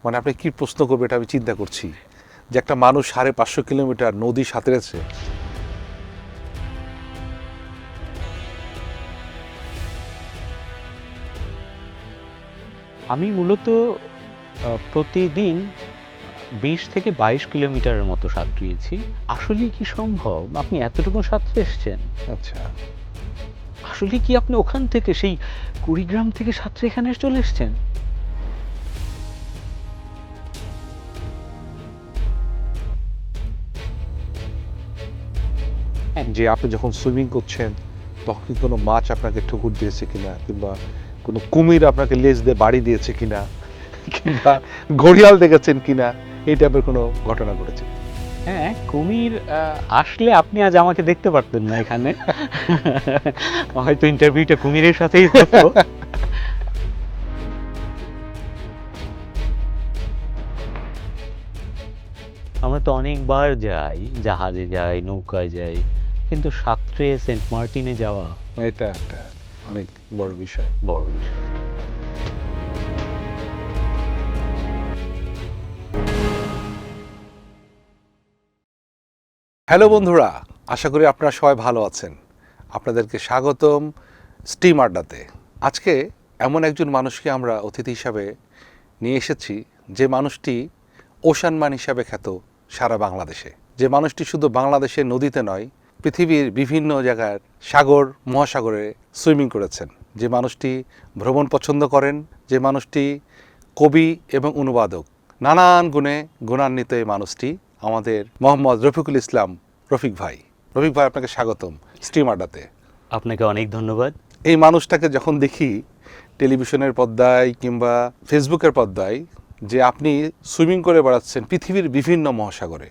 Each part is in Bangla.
মানে আপনি কি প্রশ্ন করবে এটা আমি চিন্তা করছি, যে একটা মানুষ 550 কিলোমিটার নদী সাঁতরেছে। আমি মূলত প্রতিদিন ২০ থেকে ২২ কিলোমিটারের মতো সাঁতরিয়েছি। আসলেই কি সম্ভব? আপনি এতটুকু সাঁতরে এসছেন? আচ্ছা, আসলে কি আপনি ওখান থেকে সেই কুড়িগ্রাম থেকে সাঁতরে এখানে চলে এসছেন? যে আপনি যখন সুইমিং করছেন তখন কি কোনো মাছ আপনাকে ঠুকুর দিয়েছে কিনা, কিংবা কোনো কুমির আপনাকে লেজ দিয়ে বাড়ি দিয়েছে কিনা, কিংবা ঘড়িয়াল দেখেছেন কিনা, এই টাইপের কোনো ঘটনা ঘটেছে? হ্যাঁ, কুমির আসলে আপনি আজ আমাকে দেখতে পারতেন না এখানে। হয়তো ইন্টারভিউটা কুমিরের সাথেই হতো। আমরা তো অনেকবার যাই, জাহাজে যাই, নৌকায় যাই, কিন্তু সাঁতরে সেন্ট মার্টিনে যাওয়া এটা একটা অনেক বড় বিষয়। বড় বিষয়। হ্যালো বন্ধুরা, আশা করি আপনারা সবাই ভালো আছেন। আপনাদেরকে স্বাগতম স্টিম আড্ডাতে। আজকে এমন একজন মানুষকে আমরা অতিথি হিসাবে নিয়ে এসেছি, যে মানুষটি ওশানম্যান হিসাবে খ্যাত সারা বাংলাদেশে। যে মানুষটি শুধু বাংলাদেশের নদীতে নয়, পৃথিবীর বিভিন্ন জায়গার সাগর মহাসাগরে সুইমিং করেছেন। যে মানুষটি ভ্রমণ পছন্দ করেন, যে মানুষটি কবি এবং অনুবাদক, নানান গুণে গুণান্বিত এই মানুষটি আমাদের মোহাম্মদ রফিকুল ইসলাম রফিক ভাই। রফিক ভাই, আপনাকে স্বাগতম স্টিম আড্ডাতে। আপনাকে অনেক ধন্যবাদ। এই মানুষটাকে যখন দেখি টেলিভিশনের পর্দায় কিংবা ফেসবুকের পর্দায়, যে আপনি সুইমিং করে বেড়াচ্ছেন পৃথিবীর বিভিন্ন মহাসাগরে,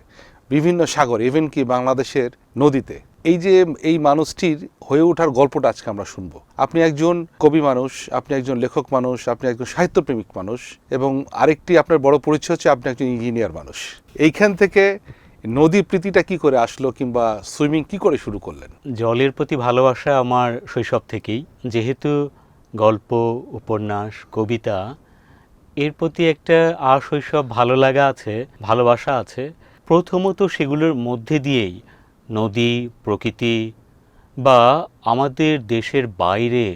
বিভিন্ন সাগর, ইভেন কি বাংলাদেশের নদীতে, এই যে এই মানুষটির হয়ে ওঠার গল্পটা আজকে আমরা শুনবো। আপনি একজন কবি মানুষ, আপনি একজন লেখক মানুষ, আপনি একজন সাহিত্যপ্রেমিক মানুষ, এবং আরেকটি আপনার বড় পরিচয় হচ্ছে আপনি একজন ইঞ্জিনিয়ার মানুষ। এইখান থেকে নদী প্রীতিটা কি করে আসলো, কিংবা সুইমিং কি করে শুরু করলেন? জলের প্রতি ভালোবাসা আমার শৈশব থেকেই। যেহেতু গল্প, উপন্যাস, কবিতা এর প্রতি একটা শৈশব ভালো লাগা আছে, ভালোবাসা আছে। প্রথমত সেগুলোর মধ্যে দিয়েই নদী, প্রকৃতি বা আমাদের দেশের বাইরে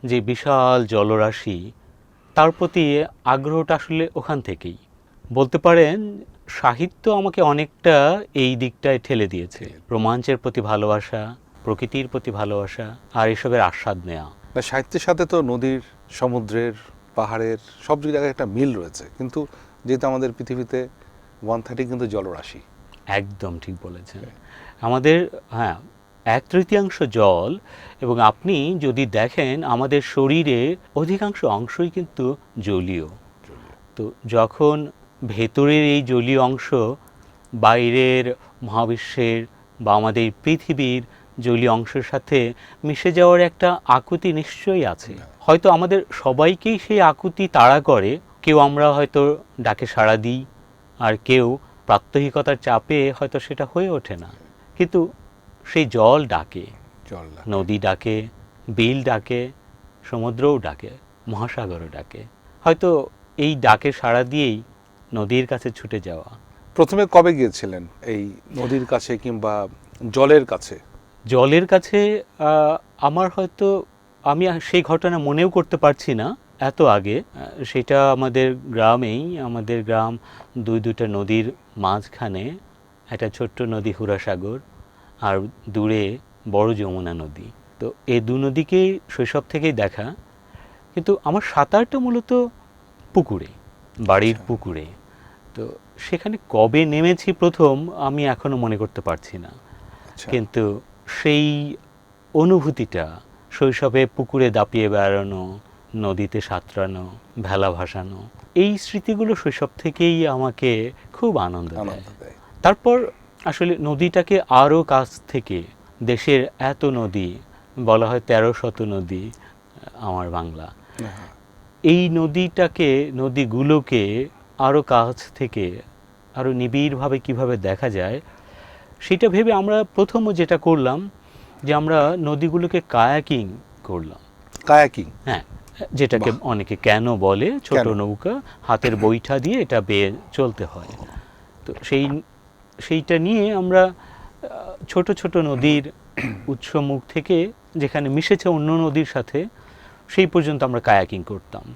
যে বিশাল জলরাশি, তার প্রতি আগ্রহটা আসলে ওখান থেকেই। বলতে পারেন সাহিত্য আমাকে অনেকটা এই দিকটায় ঠেলে দিয়েছে। রোমাঞ্চের প্রতি ভালোবাসা, প্রকৃতির প্রতি ভালোবাসা আর এসবের আস্বাদ নেওয়া। না, সাহিত্যের সাথে তো নদীর, সমুদ্রের, পাহাড়ের সব জায়গায় একটা মিল রয়েছে, কিন্তু যেহেতু আমাদের পৃথিবীতে 1/3 কিন্তু জলরাশি। একদম ঠিক বলেছেন। আমাদের, হ্যাঁ, 1/3 জল, এবং আপনি যদি দেখেন আমাদের শরীরে অধিকাংশ অংশই কিন্তু জলীয়। তো যখন ভেতরের এই জলীয় অংশ বাইরের মহাবিশ্বের বা আমাদের পৃথিবীর জলীয় অংশের সাথে মিশে যাওয়ার একটা আকুতি নিশ্চয়ই আছে। হয়তো আমাদের সবাইকেই সেই আকুতি তাড়া করে। কেউ আমরা হয়তো ডাকে সাড়া দিই, আর কেউ প্রাত্যহিকতার চাপে হয়তো সেটা হয়ে ওঠে না। কিন্তু সেই জল ডাকে, জল না। নদী ডাকে, বিল ডাকে, সমুদ্রও ডাকে, মহাসাগরও ডাকে। হয়তো এই ডাকে সাড়া দিয়েই নদীর কাছে ছুটে যাওয়া। প্রথমে কবে গিয়েছিলেন এই নদীর কাছে কিংবা জলের কাছে? জলের কাছে আমার হয়তো, আমি সেই ঘটনা মনেও করতে পারছি না এত আগে। সেটা আমাদের গ্রামেই, আমাদের গ্রাম দুইটা নদীর মাঝখানে একটা ছোট্ট নদী হুরাসাগর, আর দূরে বড় যমুনা নদী। তো এই দু নদীকেই শৈশব থেকেই দেখা। কিন্তু আমার সাঁতারটা মূলত পুকুরে, বাড়ির পুকুরে। তো সেখানে কবে নেমেছি প্রথম আমি এখনো মনে করতে পারছি না। আচ্ছা। কিন্তু সেই অনুভূতিটা, শৈশবে পুকুরে দাপিয়ে বেড়ানো, নদীতে সাঁতরানো, ভেলা ভাসানো, এই স্মৃতিগুলো শৈশব থেকেই আমাকে খুব আনন্দ দেয়। দেয়। তারপর আসলে নদীটাকে আরও কাছ থেকে, দেশের এত নদী, বলা হয় 13শত নদী আমার বাংলা, হ্যাঁ। এই নদীটাকে, নদীগুলোকে আরও কাছ থেকে, আরও নিবিড়ভাবে কিভাবে দেখা যায় সেটা ভেবে আমরা প্রথমে যেটা করলাম, যে আমরা নদীগুলোকে কায়াকিং করলাম। কায়াকিং? হ্যাঁ, যেটাকে অনেকে ক্যানো বলে, ছোট ক্যানো। নৌকা, হাতের বৈঠা দিয়ে এটা বেয়ে চলতে হয়। তো সেইটা নিয়ে আমরা ছোট ছোট নদীর উৎসমুখ থেকে যেখানে মিশেছে অন্য নদীর সাথে সেই পর্যন্ত আমরা কায়াকিং করতাম।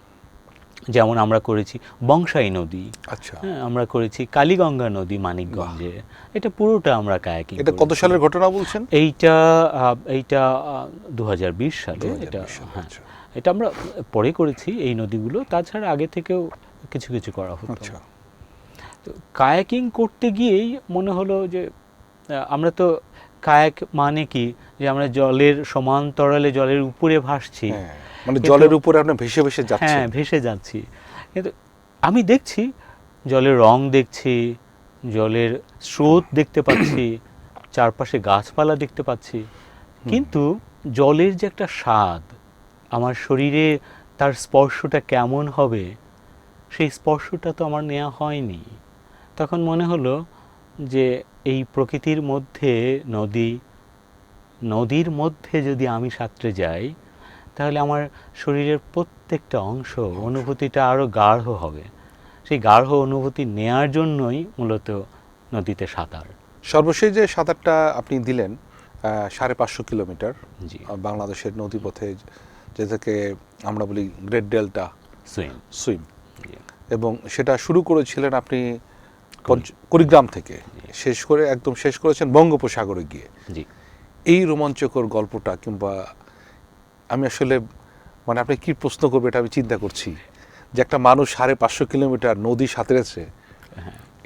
যেমন আমরা করেছি বংশাই নদী, আচ্ছা, হ্যাঁ, আমরা করেছি কালীগঙ্গা নদী মানিকগঞ্জে, এটা পুরোটা আমরা কায়াকিং। এটা কত সালের ঘটনা বলছেন? এইটা 2020 সালে, এটা 2020 সালে, হ্যাঁ, আচ্ছা। এটা আমরা পরে করেছি এই নদীগুলো, তাছাড়া আগে থেকেও কিছু কিছু করা হতো। আচ্ছা, তো কায়াকিং করতে গিয়েই মনে হলো যে আমরা তো কায়াক মানে কি, যে আমরা জলের সমান্তরালে জলের উপরে ভাসছি, হ্যাঁ, মানে কিন্তু- জলের উপরে আপনি ভেসে ভেসে হ্যাঁ যাচ্ছেন। ভেসে যাচ্ছি, কিন্তু আমি দেখছি জলের রং দেখছি, জলের স্রোত দেখতে পাচ্ছি, চারপাশে গাছপালা দেখতে পাচ্ছি, কিন্তু জলের যে একটা স্বাদ, আমার শরীরে তার স্পর্শটা কেমন হবে সেই স্পর্শটা তো আমার নেওয়া হয়নি। তখন মনে হলো যে এই প্রকৃতির মধ্যে নদীর মধ্যে যদি আমি সাঁতরে যাই তাহলে আমার শরীরের প্রত্যেকটা অংশ অনুভূতিটা আরও গাঢ় হবে। সেই গাঢ় অনুভূতি নেয়ার জন্যই মূলত নদীতে সাঁতার। সর্বশেষ যে সাঁতারটা আপনি দিলেন 550 কিলোমিটার জি, বাংলাদেশের নদীপথে, যেটাকে আমরা বলি গ্রেট ডেল্টা সুইম। সুইম, এবং সেটা শুরু করেছিলেন আপনি কুড়িগ্রাম থেকে, একদম শেষ করেছেন বঙ্গোপসাগরে গিয়ে। জি, এই রোমাঞ্চকর গল্পটা, কিংবা আমি আসলে মানে আপনি কি প্রশ্ন করবে এটা আমি চিন্তা করছি, যে একটা মানুষ 550 কিলোমিটার নদী সাঁতরেছে,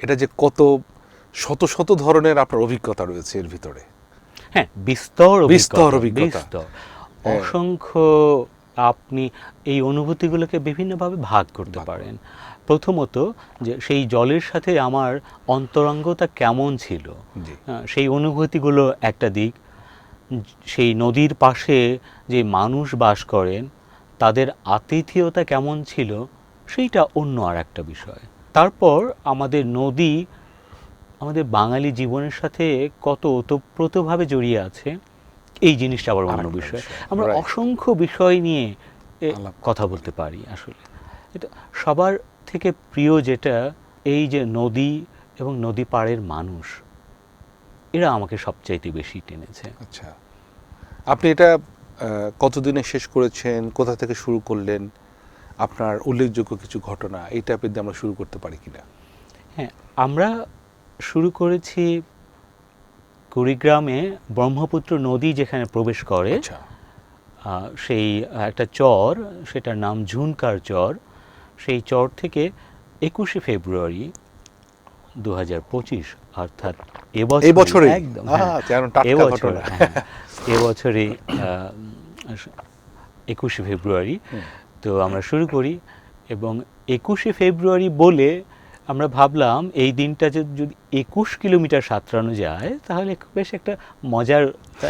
এটা যে কত শত শত ধরনের আপনার অভিজ্ঞতা রয়েছে এর ভিতরে। হ্যাঁ, বিস্তর অভিজ্ঞতা। বিস্তর, অসংখ্য। আপনি এই অনুভূতিগুলোকে বিভিন্নভাবে ভাগ করতে পারেন। প্রথমত, যে সেই জলের সাথে আমার অন্তরঙ্গতা কেমন ছিল, জি, সেই অনুভূতিগুলো একটা দিক। সেই নদীর পাশে যে মানুষ বাস করেন তাদের আতিথেয়তা কেমন ছিল সেইটা অন্য আর একটা বিষয়। তারপর আমাদের নদী আমাদের বাঙালি জীবনের সাথে কত ওতপ্রোতভাবে জড়িয়ে আছে এই জিনিসটা আবার অন্য আরেকটা বিষয়। বিষয়, আমরা right. অসংখ্য বিষয় নিয়ে আলাপ কথা বলতে পারি আসলে। এটা সবার থেকে প্রিয় যেটা, এই যে নদী এবং নদী পাড়ের মানুষ, এরা আমাকে সবচাইতে বেশি টেনেছে। আচ্ছা, আপনি এটা কতদিনে শেষ করেছেন, কোথা থেকে শুরু করলেন, আপনার উল্লেখযোগ্য কিছু ঘটনা এই টাইপের দিয়ে আমরা শুরু করতে পারি কিনা? হ্যাঁ, আমরা শুরু করেছি কুড়িগ্রামে ব্রহ্মপুত্র নদী যেখানে প্রবেশ করে, আচ্ছা, সেই একটা চর, সেটার নাম ঝুনকার চর। সেই চর থেকে 21শে ফেব্রুয়ারি 2025, অর্থাৎ এবছরে একদম ঘটনা। এবছরে 21শে ফেব্রুয়ারি তো আমরা শুরু করি। এবং 21শে ফেব্রুয়ারি বলে আমরা ভাবলাম এই দিনটা যদি 21 কিলোমিটার সাঁতরানো যায় তাহলে বেশ একটা মজার,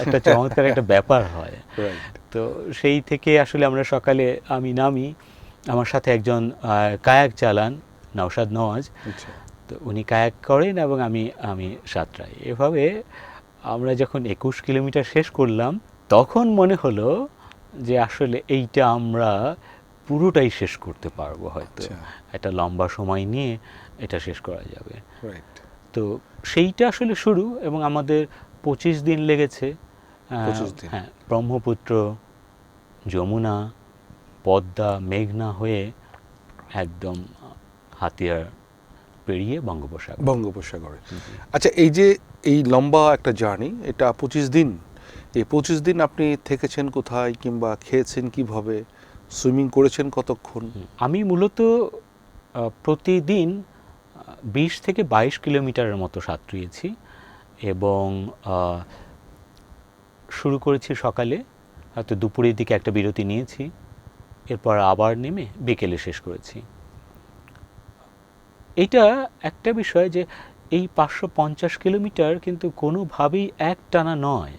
একটা চমৎকার একটা ব্যাপার হয়। Right. তো সেই থেকে আসলে আমরা সকালে আমি নামি, আমার সাথে একজন কায়াক চালান, নওশাদ নওয়াজ, আচ্ছা, তো উনি কায়াক করেন এবং আমি সাঁতরাই। এভাবে আমরা যখন 21 কিলোমিটার শেষ করলাম তখন মনে হলো যে আসলে এইটা আমরা পুরোটাই শেষ করতে পারবো হয়তো, আচ্ছা, একটা লম্বা সময় নিয়ে এটা শেষ করা যাবে। রাইট। তো সেইটা আসলে শুরু, এবং আমাদের 25 দিন লেগেছে। 25 দিন। হ্যাঁ, ব্রহ্মপুত্র, যমুনা, পদ্মা, মেঘনা হয়ে একদম হাতিয়ার পেরিয়ে বঙ্গোপসাগরে। আচ্ছা, এই যে এই লম্বা একটা জার্নি, এটা 25 দিন, এই 25 দিন আপনি থেকেছেন কোথায়, কিংবা খেয়েছেন কিভাবে, সুইমিং করেছেন কতক্ষণ? আমি মূলত প্রতিদিন 20 থেকে 22 কিলোমিটারের মতো সাঁতরিয়েছি, এবং শুরু করেছি সকালে, হয়তো দুপুরের দিকে একটা বিরতি নিয়েছি, এরপর আবার নেমে বিকেলে শেষ করেছি। এইটা একটা বিষয় যে এই 550 কিলোমিটার কিন্তু কোনোভাবেই একটানা নয়।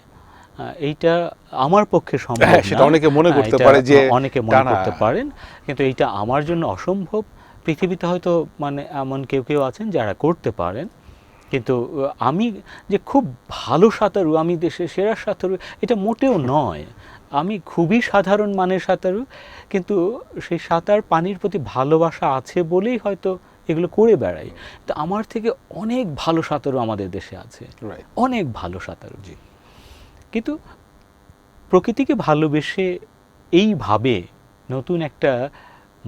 এইটা আমার পক্ষে সম্ভব না। সেটা অনেকে মনে করতে এটা পারে যে অনেকে মনে করতে পারেন, কিন্তু এইটা আমার জন্য অসম্ভব। পৃথিবীতে হয়তো মানে এমন কেউ আছেন যারা করতে পারেন, কিন্তু আমি যে খুব ভালো সাঁতারু, আমি দেশের সেরা সাঁতারু, এটা মোটেও নয়। আমি খুবই সাধারণ মানের সাঁতারু, কিন্তু সেই সাঁতার পানির প্রতি ভালোবাসা আছে বলেই হয়তো এগুলো করে বেড়াই। তো আমার থেকে অনেক ভালো সাঁতারু আমাদের দেশে আছে, রাইট। অনেক ভালো সাঁতারু। কিন্তু প্রকৃতিকে ভালোবেসে এইভাবে নতুন একটা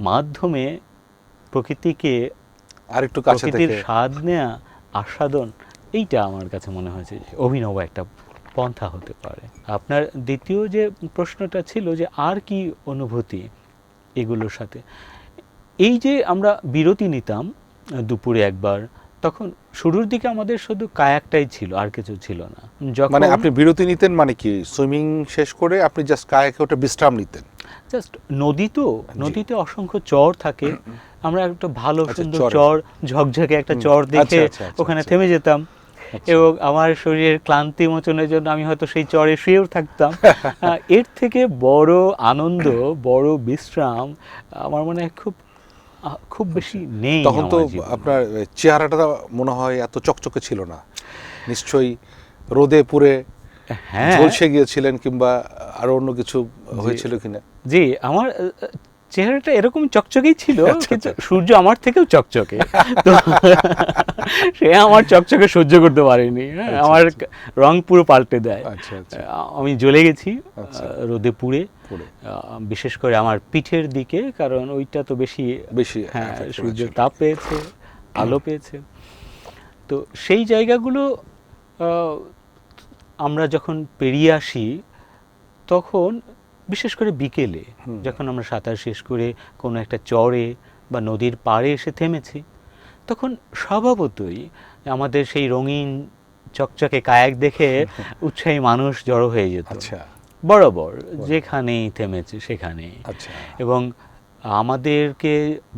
মাধ্যমে প্রকৃতিকে, আর একটু কাছে প্রকৃতির থেকে স্বাদ নেওয়া, আস্বাদন, এইটা আমার কাছে মনে হয়েছে যে অভিনব একটা পন্থা হতে পারে। আপনার দ্বিতীয় যে প্রশ্নটা ছিল যে আর কি অনুভূতি এগুলোর সাথে, এই যে আমরা বিরতি নিতাম দুপুরে একবার, তখন শুরুর দিকে আমাদের শুধু কায়াকটাই ছিল, আর কিছু ছিল না। যখন মানে আপনি বিরতি নিতেন মানে কি, সুইমিং শেষ করে আপনি জাস্ট কায়াকে ওটা বিশ্রাম নিতেন? জাস্ট নদী তো, নদীতে অসংখ্য চর থাকে, আমরা একটা ভালো আচ্ছা, সুন্দর চরে। চর, ঝকঝকে একটা চর দেখে আচ্ছা, ওখানে আচ্ছা। থেমে যেতাম। আচ্ছা। এবং আমার শরীরের ক্লান্তি মোচনের জন্য আমি হয়তো সেই চরে শুয়েও থাকতাম। এর থেকে বড় আনন্দ, বড় বিশ্রাম আমার মনে হয় খুব বেশি নেই তখন তো আমার জীবনে। আপনার চেহারাটা মনে হয় এত চকচকে ছিল না, নিশ্চয়ই রোদে পুড়ে হ্যাঁ, ঝলসে গিয়েছিলেন, কিংবা আরো অন্য কিছু হয়েছিল কিনা? জি, আমার চেহারাটা এরকম চকচকেই ছিল, আচ্ছা, কিন্তু আচ্ছা। সূর্য আমার থেকেও চকচকে। তো সে আমার চকচকে সহ্য করতে পারেনি, হ্যাঁ, আচ্ছা, আমার আচ্ছা। রং পুরো পাল্টে দেয়। আচ্ছা, আচ্ছা। আমি জ্বলে গেছি আচ্ছা। রোদে পুড়ে, পুড়ে। বিশেষ করে আমার পিঠের দিকে, কারণ ওইটা তো বেশি, বেশি হ্যাঁ, affect সূর্যের করেছিল। তাপ পেয়েছে, আলো পেয়েছে। তো সেই জায়গাগুলো আহ, আমরা যখন পেরিয়ে আসি, তখন বিশেষ করে বিকেলে যখন আমরা সাঁতার শেষ করে কোনো একটা চরে বা নদীর পাড়ে এসে থেমেছি, তখন স্বভাবতই আমাদের সেই রঙিন চকচকে কায়াক দেখে উৎসাহী মানুষ জড়ো হয়ে যেত। আচ্ছা, বরাবর যেখানেই থেমেছে সেখানেই। আচ্ছা। এবং আমাদেরকে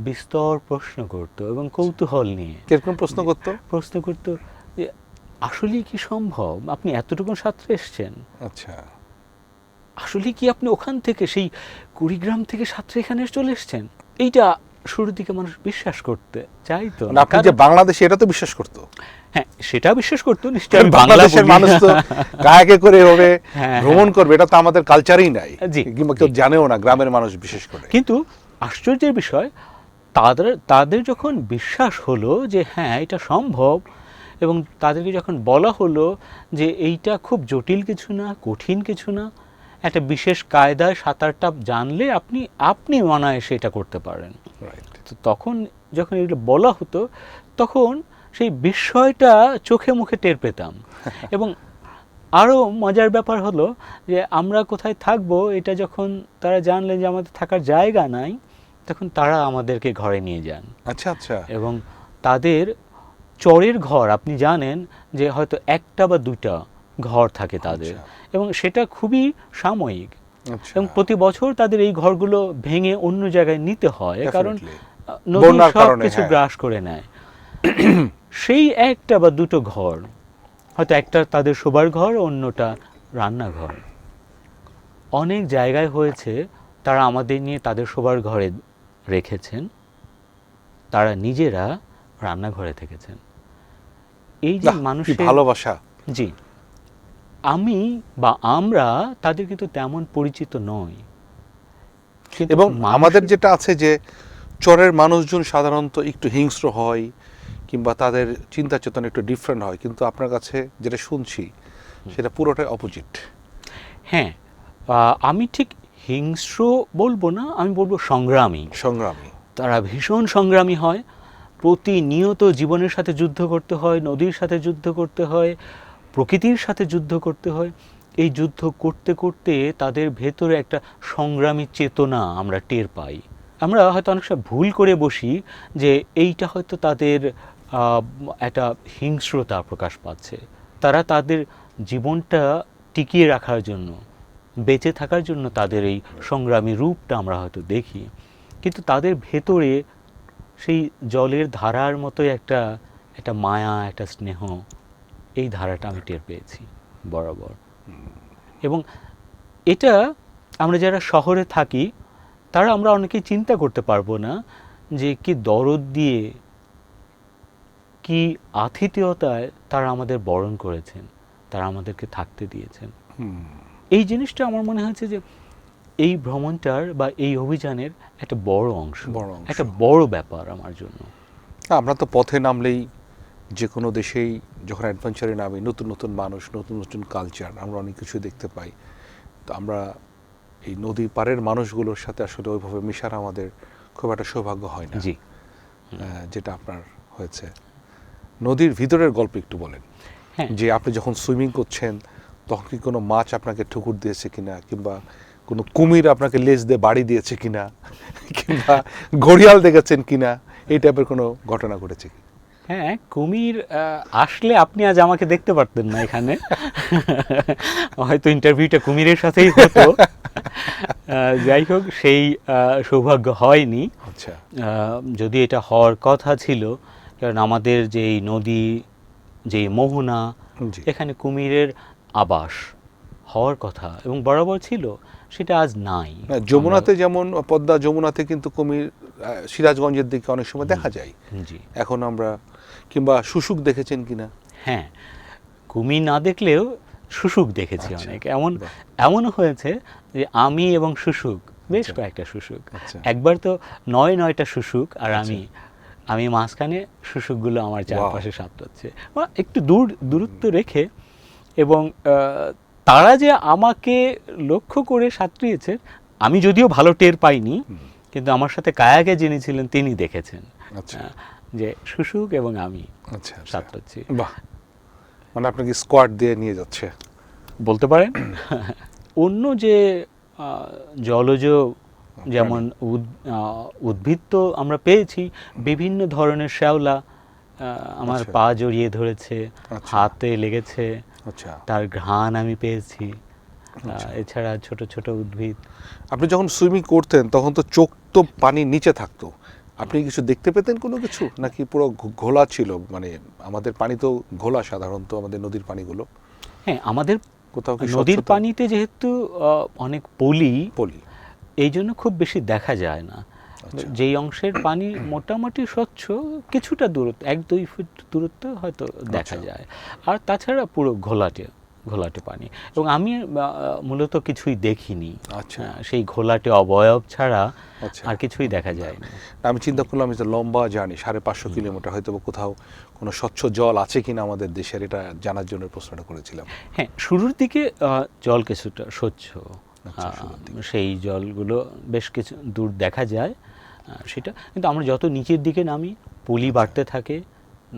বিস্তর প্রশ্ন করতো এবং কৌতূহল নিয়ে কিরকম প্রশ্ন করতো? প্রশ্ন করতো যে আসলেই কি সম্ভব, আপনি এতটুকু সাঁতরে এসছেন, আচ্ছা। আসলে কি আপনি ওখান থেকে সেই কুড়িগ্রাম থেকে সাঁতরে এখানে চলে এসছেন? এইটা শুরুর দিকে মানুষ বিশ্বাস করতে চাইতো মানে না, আপনি যে বাংলাদেশে, এটা তো বিশ্বাস করতো? হ্যাঁ, সেটা বিশ্বাস করতো নিশ্চয়ই। আমি বাংলা বাংলাদেশের বলি। মানুষ তো কায়াকে করে এভাবে হ্যাঁ, ভ্রমণ করবে, এটা তো আমাদের কালচারেই নাই, জি, কিংবা কেউ জানেও না, গ্রামের মানুষ বিশেষ করে। কিন্তু আশ্চর্যের বিষয়, তাদের যখন বিশ্বাস হলো যে হ্যাঁ এটা সম্ভব, এবং তাদেরকে যখন বলা হলো যে এইটা খুব জটিল কিছু না, কঠিন কিছু না, একটা বিশেষ কায়দায় সাঁতারটা জানলে আপনি অনায়াসে এটা করতে পারেন। রাইট। তো তখন যখন এগুলো বলা হতো, তখন সেই বিস্ময়টা চোখে মুখে টের পেতাম। এবং আরও মজার ব্যাপার হলো যে আমরা কোথায় থাকবো এটা যখন তারা জানলেন যে আমাদের থাকার জায়গা নাই, তখন তারা আমাদেরকে ঘরে নিয়ে যান। আচ্ছা, আচ্ছা। এবং তাদের চরের ঘর, আপনি জানেন যে হয়তো একটা বা দুটা ঘর থাকে তাদের, আচ্ছা। এবং সেটা খুবই সাময়িক। আচ্ছা। এবং প্রতি বছর তাদের এই ঘরগুলো ভেঙে অন্য জায়গায় নিতে হয়, কারণ Definitely. নদী বন্যার সব কারণে, কিছু হ্যাঁ। গ্রাস করে নেয়। সেই একটা বা দুটো ঘর, হয়তো একটা তাদের শোবার ঘর, অন্যটা রান্নাঘর, অনেক জায়গায় হয়েছে তারা আমাদের নিয়ে তাদের শোবার ঘরে রেখেছেন, তারা নিজেরা রান্নাঘরে থেকেছেন। এই যে বাহ, কি মানুষের ভালোবাসা! জি, আমি বা আমরা তাদের কিন্তু তেমন পরিচিত নই, কিন্তু এবং আমাদের মানুষের- যেটা আছে যে চরের মানুষজন সাধারণত একটু হিংস্র হয়, কিংবা তাদের চিন্তা চেতনা একটু ডিফারেন্ট হয়, কিন্তু আপনার কাছে যেটা শুনছি সেটা পুরোটাই অপোজিট। হ্যাঁ, আমি ঠিক হিংস্র বলবো না, আমি বলবো সংগ্রামী। সংগ্রামী। তারা ভীষণ সংগ্রামী হয়, প্রতিনিয়ত জীবনের সাথে যুদ্ধ করতে হয়, নদীর সাথে যুদ্ধ করতে হয়, প্রকৃতির সাথে যুদ্ধ করতে হয়। এই যুদ্ধ করতে করতে তাদের ভেতরে একটা সংগ্রামী চেতনা আমরা টের পাই। আমরা হয়তো অনেক সময় ভুল করে বসি যে এইটা হয়তো তাদের একটা হিংস্রতা প্রকাশ পাচ্ছে। তারা তাদের জীবনটা টিকিয়ে রাখার জন্য, বেঁচে থাকার জন্য তাদের এই সংগ্রামী রূপটা আমরা হয়তো দেখি, কিন্তু তাদের ভেতরে সেই জলের ধারার মতোই একটা মায়া, একটা স্নেহ, এই ধারাটা আমি টের পেয়েছি বরাবর। এবং এটা আমরা যারা শহরে থাকি তারা আমরা অনেকেই চিন্তা করতে পারবো না যে কি দরদ দিয়ে, কি আতিথেয়তায় তারা আমাদের বরণ করেছেন, তারা আমাদেরকে থাকতে দিয়েছেন। এই জিনিসটা আমার মনে হচ্ছে যে এই ভ্রমণটার বা এই অভিযানের একটা বড় অংশ, একটা বড় ব্যাপার আমার জন্য। আমরা তো পথে নামলেই যে কোনো দেশেই যখন অ্যাডভেঞ্চারে নামি নতুন নতুন মানুষ, নতুন নতুন কালচার, আমরা অনেক কিছু দেখতে পাই। তো আমরা এই নদীর পাড়ের মানুষগুলোর সাথে আসলে ওইভাবে মিশার আমাদের খুব একটা সৌভাগ্য হয় না, জি, যেটা আপনার হয়েছে। নদীর ভিতরের গল্প একটু বলেন। হ্যাঁ, যে আপনি যখন সুইমিং করছেন তখন কি কোনো মাছ আপনাকে ঠুকুর দিয়েছে কিনা, কিংবা কোনো কুমির আপনাকে লেজ দিয়ে বাড়ি দিয়েছে কিনা, কিংবা ঘড়িয়াল দেখেছেন কিনা, এই টাইপের কোনো ঘটনা ঘটেছে কি? হ্যাঁ, কুমির আসলে আপনি আজ আমাকে দেখতে পারতেন না এখানে, হয়তো ইন্টারভিউটা কুমিরের সাথেই হতো। যাই হোক, সেই সৌভাগ্য হয়নি। আচ্ছা, যদি এটা হওয়ার কথা ছিল, কারণ আমাদের যেই নদী, যেই মোহনা, জি, এখানে কুমিরের আবাস হওয়ার কথা এবং বরাবর ছিল, সেটা আজ নাই। না, যমুনাতে যেমন পদ্মা যমুনাতে কিন্তু কুমির সিরাজগঞ্জের দিকে অনেক সময় দেখা যায়। জি, এখন আমরা, কিংবা শুশুক দেখেছেন কিনা? হ্যাঁ, কুমির না দেখলেও শুশুক দেখেছি আচ্ছা, অনেক। বাহ। এমনও হয়েছে যে আমি এবং শুশুক, বেশ আচ্ছা। কয়েকটা শুশুক, আচ্ছা। একবার তো ৯টা শুশুক, আর আচ্ছা। আমি মাঝখানে, শুশুকগুলো আমার Wow. চারপাশে সাঁতরাচ্ছে। একটু দূরত্ব রেখে, এবং তারা যে আমাকে লক্ষ্য করে সাঁতরিয়েছে, আমি যদিও ভালো টের পাইনি, কিন্তু আমার সাথে কায়াকে যিনি ছিলেন তিনি দেখেছেন আচ্ছা, যে শুশুক এবং আমি আচ্ছা, আচ্ছা। সাঁতরাচ্ছি। বাহ, মানে আপনাকে স্কোয়াড দিয়ে নিয়ে যাচ্ছে। বলতে পারেন। অন্য যে জলজ, যেমন উদ্ভিদ তো আমরা পেয়েছি, বিভিন্ন ধরনের শ্যাওলা আমার আচ্ছা। পা জড়িয়ে ধরেছে, আচ্ছা। হাতে লেগেছে, আচ্ছা, তার ঘ্রাণ আমি পেয়েছি। আচ্ছা। এছাড়া ছোট ছোট উদ্ভিদ। আপনি যখন সুইমিং করতেন তখন তো চোখ তো পানির নিচে থাকতো, আপনি কিছু দেখতে পেতেন কোনো কিছু, নাকি পুরো ঘোলা ছিল? মানে আমাদের পানি তো ঘোলা সাধারণত, আমাদের নদীর পানিগুলো। হ্যাঁ, আমাদের কোথাও কি নদীর স্বচ্ছতা? পানিতে যেহেতু অনেক পলি, পলি। এই জন্য খুব বেশি দেখা যায় না। আচ্ছা। যেই অংশের পানি মোটামুটি স্বচ্ছ, কিছুটা দূরত্ব, ১-২ ফুট দূরত্ব হয়তো দেখা আচ্ছা। যায়, আর তাছাড়া পুরো ঘোলাটে ঘোলাটে পানি। এবং আমি মূলত কিছুই দেখিনি। আচ্ছা। সেই ঘোলাটে অবয়ব ছাড়া আচ্ছা। আর কিছুই দেখা যায়নি। আমি চিন্তা করলাম যে লম্বা জার্নি ৫৫০ কিলোমিটার, হয়তো বা কোথাও কোনো স্বচ্ছ জল আছে কিনা আমাদের দেশের, এটা জানার জন্য প্রশ্নটা করেছিলাম। হ্যাঁ, শুরুর দিকে জল কিছুটা স্বচ্ছ, আচ্ছা, শুরুর দিকে। সেই জলগুলো বেশ কিছু দূর দেখা যায়, সেটা কিন্তু আমরা যত নিচের দিকে নামি, পলি বাড়তে থাকে,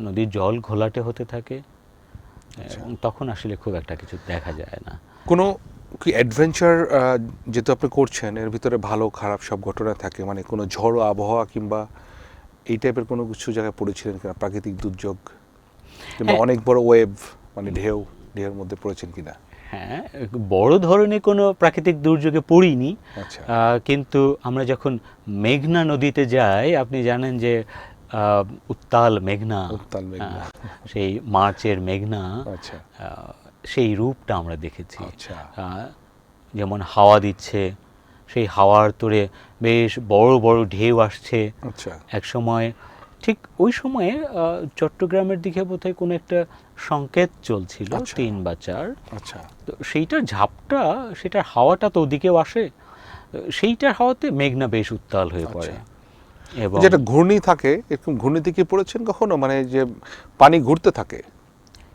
নদীর জল ঘোলাটে হতে থাকে, এবং তখন আসলে খুব একটা কিছু দেখা যায় না। কোনো কি অ্যাডভেঞ্চার যেহেতু আপনি করছেন, এর ভিতরে ভালো খারাপ সব ঘটনা থাকে, মানে কোনো ঝড়ো আবহাওয়া কিংবা এই টাইপের কোনো কিছু জায়গায় পড়েছিলেন কিনা, প্রাকৃতিক দুর্যোগ কিংবা হ্যাঁ। অনেক বড় ওয়েভ, মানে ঢেউয়ের মধ্যে পড়েছেন কিনা? হ্যাঁ, বড় ধরনের কোনো প্রাকৃতিক দুর্যোগে পড়িনি, আচ্ছা। কিন্তু আমরা যখন মেঘনা নদীতে যাই, আপনি জানেন যে উত্তাল মেঘনা, উত্তাল মেঘনা। সেই মার্চের মেঘনা, আচ্ছা। সেই রূপটা আমরা দেখেছি। আচ্ছা। যেমন হাওয়া দিচ্ছে, সেই হাওয়ার তোড়ে বেশ বড় বড় ঢেউ আসছে। আচ্ছা। এক সময়, ঠিক ওই সময়ে চট্টগ্রামের দিকে বোধহয় কোনো একটা সংকেত চলছিল, আচ্ছা। ৩ বা ৪। আচ্ছা। তো সেইটার ঝাপটা, সেটার হাওয়াটা তো ওদিকেও আসে, সেইটার হাওয়াতে মেঘনা বেশ উত্তাল হয়ে পড়ে। এবং যেটা ঘূর্ণি থাকে, এরকম ঘূর্ণিতে কি পড়েছেন কখনো, মানে যে পানি ঘুরতে থাকে?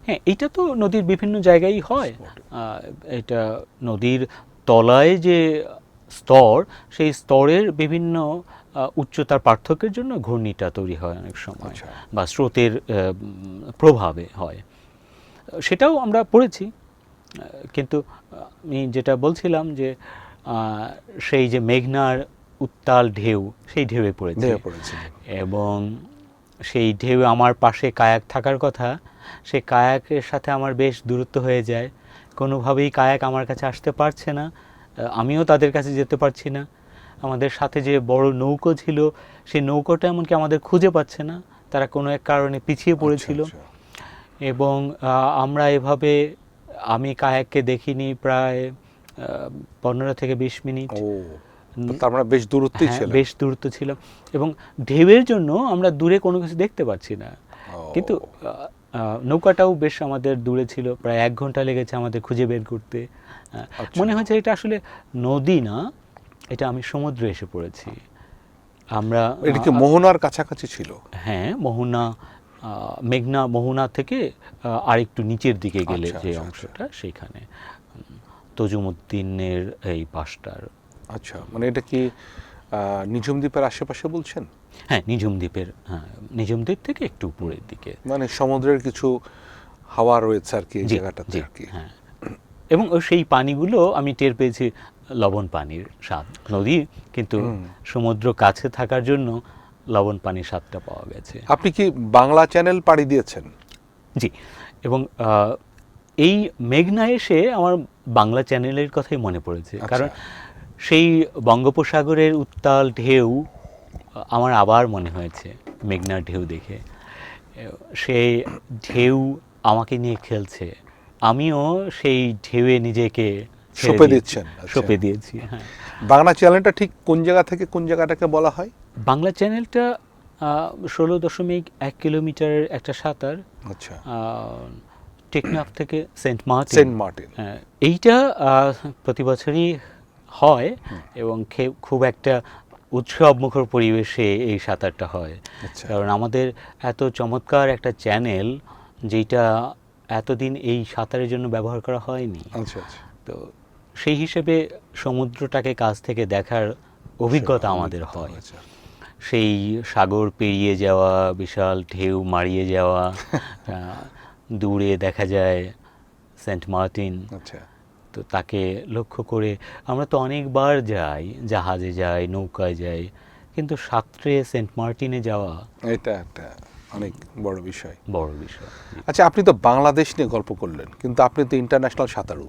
হ্যাঁ, এটা তো নদীর বিভিন্ন জায়গায় হয়। এটা নদীর তলায় যে স্তর, সেই স্তরের বিভিন্ন উচ্চতার পার্থক্যের জন্য ঘূর্ণিটা তৈরি হয় অনেক সময়, আচ্ছা। বা স্রোতের প্রভাবে হয়। সেটাও আমরা পড়েছি, কিন্তু আমি যেটা বলছিলাম যে সেই যে মেঘনার উত্তাল ঢেউ, সেই ঢেউয়ে পড়েছে। ঢেউ পড়েছিল। এবং সেই ঢেউ আমার পাশে কায়াক থাকার কথা, সে কায়াকের সাথে আমার বেশ দূরত্ব হয়ে যায়, কোনোভাবেই কায়াক আমার কাছে আসতে পারছে না, আমিও তাদের কাছে যেতে পারছি না। আমাদের সাথে যে বড় নৌকো ছিল, সেই নৌকোটা এমনকি আমাদের খুঁজে পাচ্ছে না, তারা কোনো এক কারণে পিছিয়ে পড়েছিল। আচ্ছা, আচ্ছা। এবং আমরা এভাবে, আমি কায়াককে দেখিনি প্রায় ১৫ থেকে ২০ মিনিট। ও, তো তার মানে বেশ দূরত্বেই হ্যাঁ, ছিল। বেশ দূরত্ব ছিলাম, এবং ঢেউয়ের জন্য আমরা দূরে কোনো কিছু দেখতে পাচ্ছি না। ও। কিন্তু নৌকাটাও বেশ আমাদের দূরে ছিল, প্রায় 1 ঘন্টা লেগেছে আমাদের খুঁজে বের করতে। মনে হয়েছে এটা আসলে নদী না, এটা আমি সমুদ্রে এসে পড়েছি। আমরা এটা কি মোহনার কাছাকাছি ছিল? হ্যাঁ, মোহনা, মেঘনা মোহনা থেকে আরেকটু নিচের দিকে গেলে আচ্ছা, যে আচ্ছা, অংশটা সেইখানে তজুমুদ্দিনের এই পাশটার। আচ্ছা, মানে এটা কি নিঝুম দ্বীপের আশেপাশে বলছেন? হ্যাঁ, নিঝুম দ্বীপের, হ্যাঁ, নিঝুম দ্বীপ থেকে একটু উপরের দিকে। মানে সমুদ্রের কিছু হাওয়া রয়েছে আর কি এই জি, জায়গাটাতে জি, আর কি। হ্যাঁ। এবং সেই পানিগুলো আমি টের পেয়েছি লবণ পানির স্বাদ। নদী কিন্তু সমুদ্র কাছে থাকার জন্য লবণ পানির স্বাদটা পাওয়া গেছে। আপনি কি বাংলা চ্যানেল পাড়ি দিয়েছেন? জি, এবং এই মেঘনা এসে আমার বাংলা চ্যানেলের কথাই মনে পড়েছে। আচ্ছা। কারণ সেই বঙ্গোপসাগরের উত্তাল ঢেউ আমার আবার মনে হয়েছে মেঘনার ঢেউ দেখে। সেই ঢেউ আমাকে নিয়ে খেলছে, আমিও সেই ঢেউয়ে নিজেকে ছেড়ে সঁপে দিয়েছি, দিচ্ছেন, আচ্ছা। সঁপে দিয়েছি। হ্যাঁ, বাংলা চ্যানেলটা ঠিক কোন জায়গা থেকে কোন জায়গাটাকে বলা হয়? বাংলা চ্যানেলটা 16.1 কিলোমিটারের একটা সাঁতার, আচ্ছা, টেকনাফ থেকে সেন্ট মার্টিন। Saint Martin. হ্যাঁ, এইটা প্রতি বছরই হয় এবং খুব একটা উৎসবমুখর পরিবেশে এই সাঁতারটা হয়। আচ্ছা, কারণ আমাদের এত চমৎকার একটা চ্যানেল যেটা এতদিন এই সাঁতারের জন্য ব্যবহার করা হয়নি। আচ্ছা, আচ্ছা। তো সেই হিসেবে সমুদ্রটাকে কাছ থেকে দেখার অভিজ্ঞতা আমাদের হয়। আচ্ছা। সেই সাগর পেরিয়ে যাওয়া, বিশাল ঢেউ মারিয়ে যাওয়া, দূরে দেখা যায় সেন্ট মার্টিন। আচ্ছা, তো তাকে লক্ষ্য করে আমরা তো অনেকবার যাই, জাহাজে যাই, নৌকায় যাই, কিন্তু সাঁতরে সেন্ট মার্টিনে যাওয়া এটা একটা অনেক বড় বিষয়। বড় বিষয়। আচ্ছা, আপনি তো বাংলাদেশ নিয়ে গল্প করলেন, কিন্তু আপনি তো ইন্টারন্যাশনাল সাঁতারু।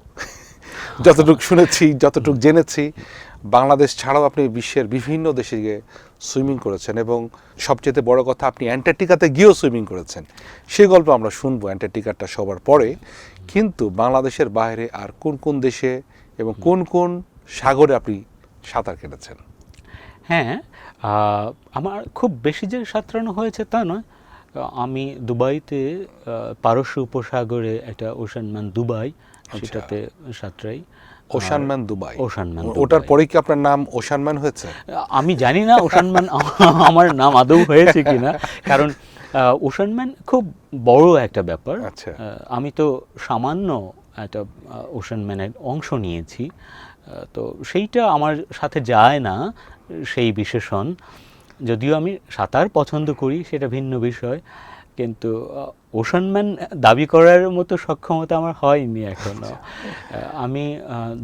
যতটুকু শুনেছি, যতটুকু জেনেছি, বাংলাদেশ ছাড়াও আপনি বিশ্বের বিভিন্ন দেশে গিয়ে সুইমিং করেছেন এবং সবচেয়ে বড় কথা আপনি অ্যান্টার্কটিকাতে গিয়েও সুইমিং করেছেন। সেই গল্প আমরা শুনবো অ্যান্টার্কটিকাটা সবার পরে। কিন্তু বাংলাদেশের বাইরে আর কোন কোন দেশে এবং কোন কোন সাগরে আপনি সাঁতার কেটেছেন? হ্যাঁ, আমার খুব বেশি যে সাঁতরানো হয়েছে তা নয়। আমি দুবাইতে পারস্য উপসাগরে একটা ওশানম্যান দুবাই, সেটাতে সাঁতরাই। ওশানম্যান দুবাই। ওশানম্যান ওটার দুবাই। পরে কি আপনার নাম ওশানম্যান হয়েছে? আমি জানি না ওশানম্যান আমার নাম আদৌ হয়েছে কিনা, কারণ ওশানম্যান খুব বড় একটা ব্যাপার। আচ্ছা। আমি তো সামান্য একটা ওশানম্যানের অংশ নিয়েছি, তো সেইটা আমার সাথে যায় না সেই বিশেষণ। যদিও আমি সাঁতার পছন্দ করি, সেটা ভিন্ন বিষয়, কিন্তু ওশানম্যান দাবি করার মতো সক্ষমতা আমার হয়নি এখনো। আমি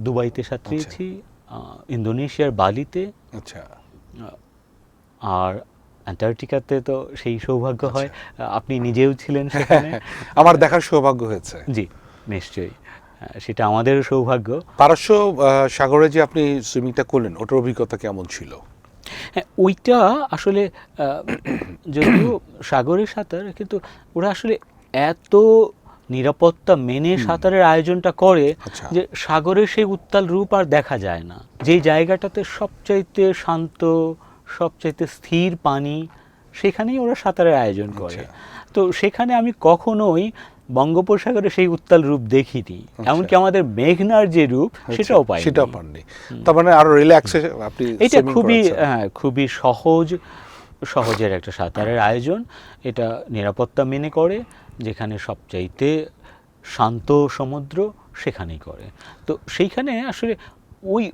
দুবাইতে সাঁতরিয়েছি, ইন্দোনেশিয়ার বালিতে, আচ্ছা, আর অ্যান্টার্কটিকাতে তো সেই সৌভাগ্য হয়, আপনি নিজেও ছিলেন সেখানে। আমার দেখার সৌভাগ্য হয়েছে। জি, নিশ্চয়ই, সেটা আমাদের সৌভাগ্য। পারস্য সাগরে যে আপনি সুইমিংটা করলেন, ওটার অভিজ্ঞতা কেমন ছিল? হ্যাঁ, ওইটা আসলে যদিও সাগরের সাঁতার, কিন্তু ওরা আসলে এত নিরাপত্তা মেনে সাঁতারের আয়োজনটা করে আচ্ছা। যে সাগরের সেই উত্তাল রূপ আর দেখা যায় না। যেই জায়গাটাতে সবচাইতে শান্ত, সবচাইতে স্থির পানি, সেখানেই ওরা সাঁতারের আয়োজন করে। তো সেখানে আমি কখনোই বঙ্গোপসাগরে সেই উত্তাল রূপ দেখিনি, এমনকি আমাদের মেঘনার যে রূপ সেটাও পাইনি। সেটাও পাননি। তার মানে আরো রিল্যাক্সে আপনি এটা swimming খুবই করেছেন। খুবই সহজের একটা সাঁতারের আয়োজন। এটা নিরাপত্তা মেনে করে, যেখানে সবচাইতে শান্ত সমুদ্র সেখানেই করে। তো সেইখানে আসলে ওই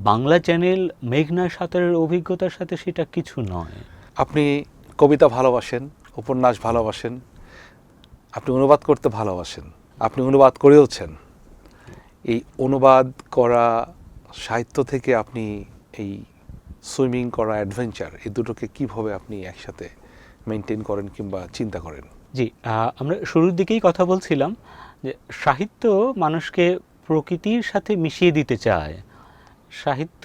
বাংলা চ্যানেল মেঘনা সাঁতারের অভিজ্ঞতার সাথে সেটা কিছু নয়। আপনি কবিতা ভালোবাসেন, উপন্যাস ভালোবাসেন, আপনি অনুবাদ করতে ভালোবাসেন, আপনি অনুবাদ করেওছেন। এই অনুবাদ করা সাহিত্য থেকে আপনি এই সুইমিং করা, অ্যাডভেঞ্চার, এই দুটোকে কিভাবে আপনি একসাথে মেনটেন করেন কিংবা চিন্তা করেন? জি, আমরা শুরুর দিকেই কথা বলছিলাম যে সাহিত্য মানুষকে প্রকৃতির সাথে মিশিয়ে দিতে চায়, সাহিত্য